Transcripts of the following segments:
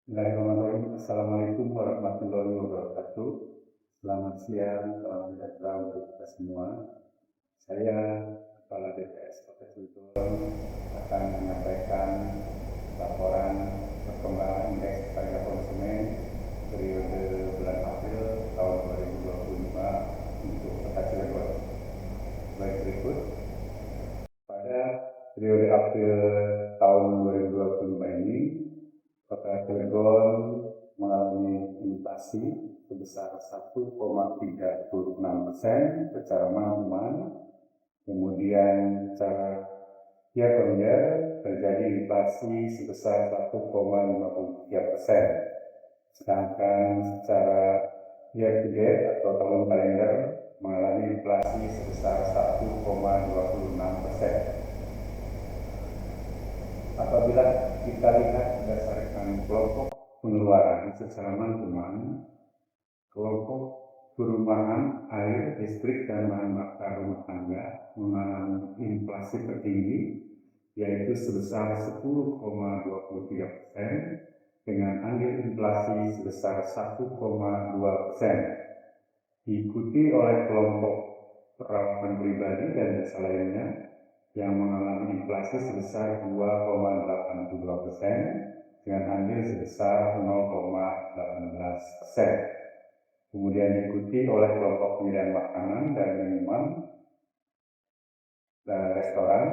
Bismillahirrahmanirrahim. Assalamualaikum warahmatullahi wabarakatuh. Selamat siang, salam sejahtera untuk kita semua. Saya, Kepala DPS Kota Cilegon, akan menyampaikan laporan perkembangan indeks harga konsumen periode bulan April tahun 2025 untuk Kota Cilegon. Baik berikut, pada periode April tahun 2025 ini, Kota Cilegon mengalami inflasi sebesar 1,36% secara month-on-month. Kemudian secara year-on-year terjadi inflasi sebesar 1,53%. Sedangkan secara year-to-date atau tahun kalender mengalami inflasi sebesar 1,26%. Apabila kita lihat berdasarkan kelompok pengeluaran secara month-on-month, kelompok perumahan, air, listrik, dan bahan bakar rumah tangga mengalami inflasi tertinggi, yaitu sebesar 10,23% dengan andil inflasi sebesar 1,2%. Diikuti oleh kelompok perawatan pribadi dan jasa lainnya yang mengalami inflasi sebesar 2,82% dengan andil sebesar 0,18%. Kemudian diikuti oleh kelompok penyediaan makanan dan minuman dan restoran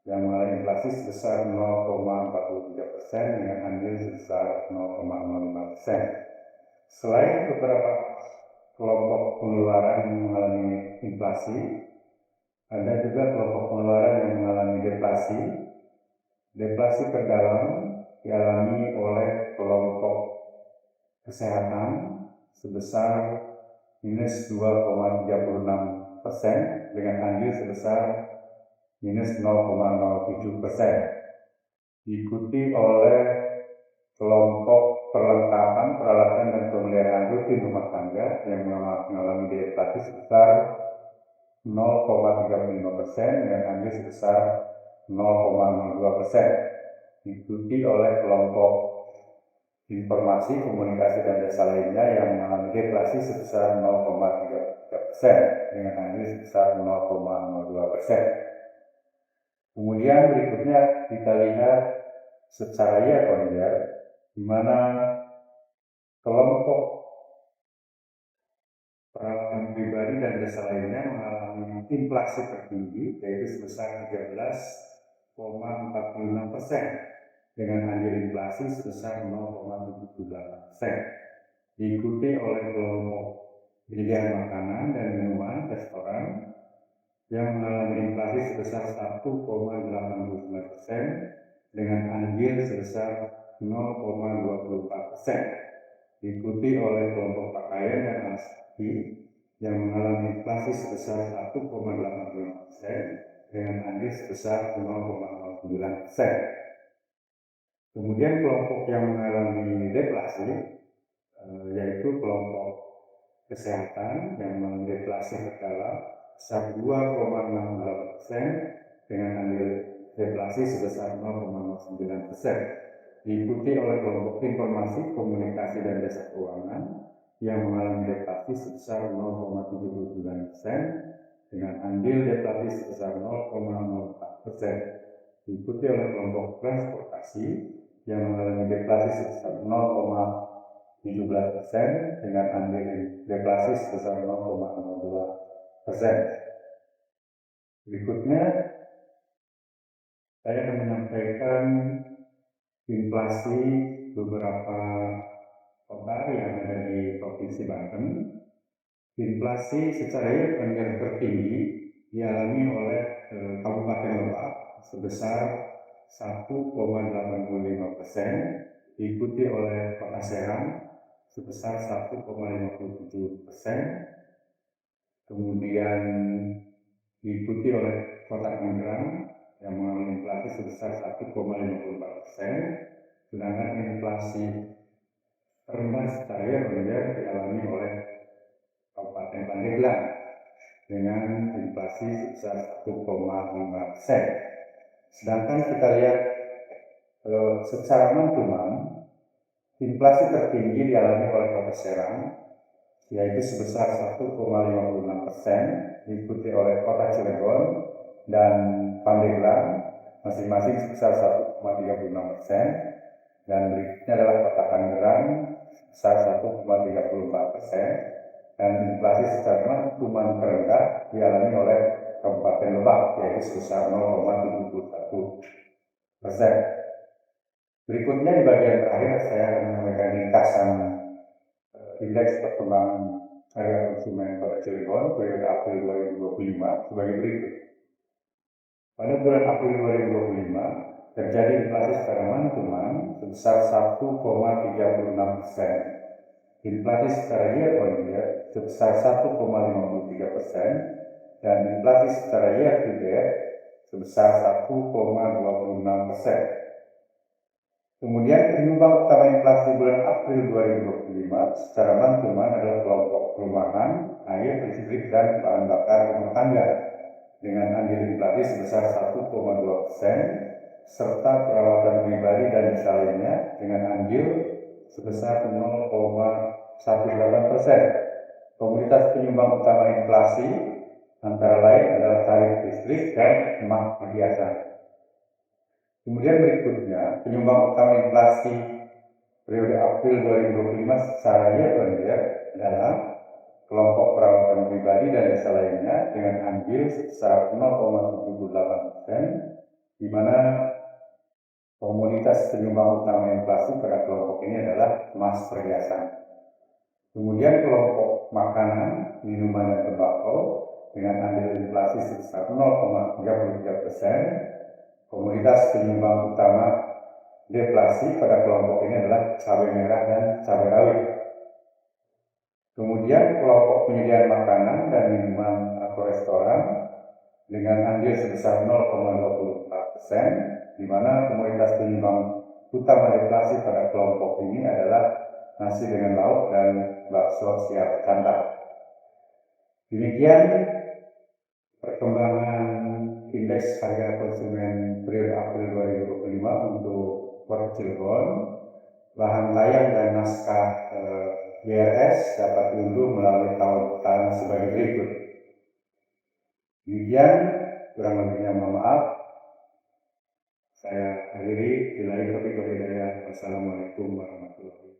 yang mengalami inflasi sebesar 0,43% dengan andil sebesar 0,05%. Selain beberapa kelompok pengeluaran yang mengalami inflasi, ada juga kelompok pengeluaran yang mengalami deflasi. Deflasi terdalam dialami oleh kelompok kesehatan sebesar minus 2,36% dengan andil sebesar minus 0,07%. Diikuti oleh kelompok perlengkapan, peralatan, dan pemeliharaan rutin rumah tangga yang mengalami deflasi sebesar 0,35% dengan andil sebesar 0,02%. Diikuti oleh kelompok informasi, komunikasi, dan jasa lainnya yang mengalami deflasi sebesar 0,33% dengan andil sebesar 0,02%. Kemudian berikutnya kita lihat secara year-on-year, di mana kelompok peralatan pribadi dan jasa lainnya mengalami inflasi tertinggi, yaitu sebesar 13,46% dengan andil inflasi sebesar 0,78%. Diikuti oleh kelompok penyediaan makanan dan minuman restoran yang mengalami inflasi sebesar 1,89% dengan andil sebesar 0,24%. Diikuti oleh kelompok pakaian dan alas kaki yang mengalami inflasi sebesar 1,85% dengan andil sebesar 0,09%. Kemudian kelompok yang mengalami deflasi yaitu kelompok kesehatan yang mengalami deflasi terdalam sebesar 2,68% dengan andil deflasi sebesar 0,09%. Diikuti oleh kelompok informasi, komunikasi, dan jasa keuangan yang mengalami deflasi sebesar 0,79% dengan andil deflasi sebesar 0,04%. Diikuti oleh kelompok transportasi yang mengalami deflasi sebesar 0,17% dengan andil deflasi sebesar 0,02%. Berikutnya, saya akan menyampaikan inflasi beberapa kota yang ada di Provinsi Banten. Inflasi secara year-on-year tertinggi dialami oleh Kabupaten Lebak sebesar 1,85%, diikuti oleh Kota Serang sebesar 1,57%, kemudian diikuti oleh Kota Tangerang yang mengalami inflasi sebesar 1,54%, sedangkan inflasi terendah secara year-on-year dialami oleh Kabupaten Pandeglang dengan inflasi sebesar 1,5%. Sedangkan kita lihat secara month-to-month, Inflasi tertinggi dialami oleh Kota Serang, yaitu sebesar 1,56%, diikuti oleh Kota Cilegon dan Pandeglang, masing-masing sebesar 1,36%, dan berikutnya adalah Kota Tangerang sebesar 1,34%, dan inflasi secara cuman terendah dialami oleh Kabupaten Lebak, yaitu sebesar 0,71%. Berikutnya di bagian terakhir saya akan menyampaikan ringkasan indeks perkembangan harga konsumen Kota Cilegon periode April 2025 sebagai berikut. Pada bulan April 2025 terjadi inflasi secara mantuman sebesar 1,36%. Inflasi secara year on year sebesar 1,53% dan inflasi secara year to date sebesar 1,26%. Kemudian penyumbang utama inflasi bulan April 2025 secara mantuman adalah kelompok perumahan, air, listrik, dan bahan bakar rumah tangga dengan andil inflasi sebesar 1,2%, serta perawatan pribadi dan jasa lainnya dengan andil sebesar 0,18%. Komoditas penyumbang utama inflasi antara lain adalah tarif listrik dan emas perhiasan. Kemudian berikutnya, penyumbang utama inflasi periode April 2025 secara year on year adalah kelompok perawatan pribadi dan jasa lainnya dengan andil sebesar 0,78%, di mana komoditas penyumbang utama inflasi pada kelompok ini adalah emas perhiasan. Kemudian kelompok makanan, minuman, dan tembakau dengan andil inflasi sebesar 0,33%. Komoditas penyumbang utama deflasi pada kelompok ini adalah cabai merah dan cabai rawit. Kemudian kelompok penyediaan makanan dan minuman atau restoran dengan andil sebesar 0,24%, di mana komoditas penyumbang utama deflasi pada kelompok ini adalah nasi dengan lauk dan bakso siap santap. Demikian perkembangan indeks harga konsumen periode April 2025 untuk Kota Cilegon. Bahan layang dan naskah GRS dapat diunduh melalui tautan sebagai berikut. Demikian, kurang lebihnya mohon maaf. Saya akhiri. Wassalamualaikum warahmatullahi wabarakatuh.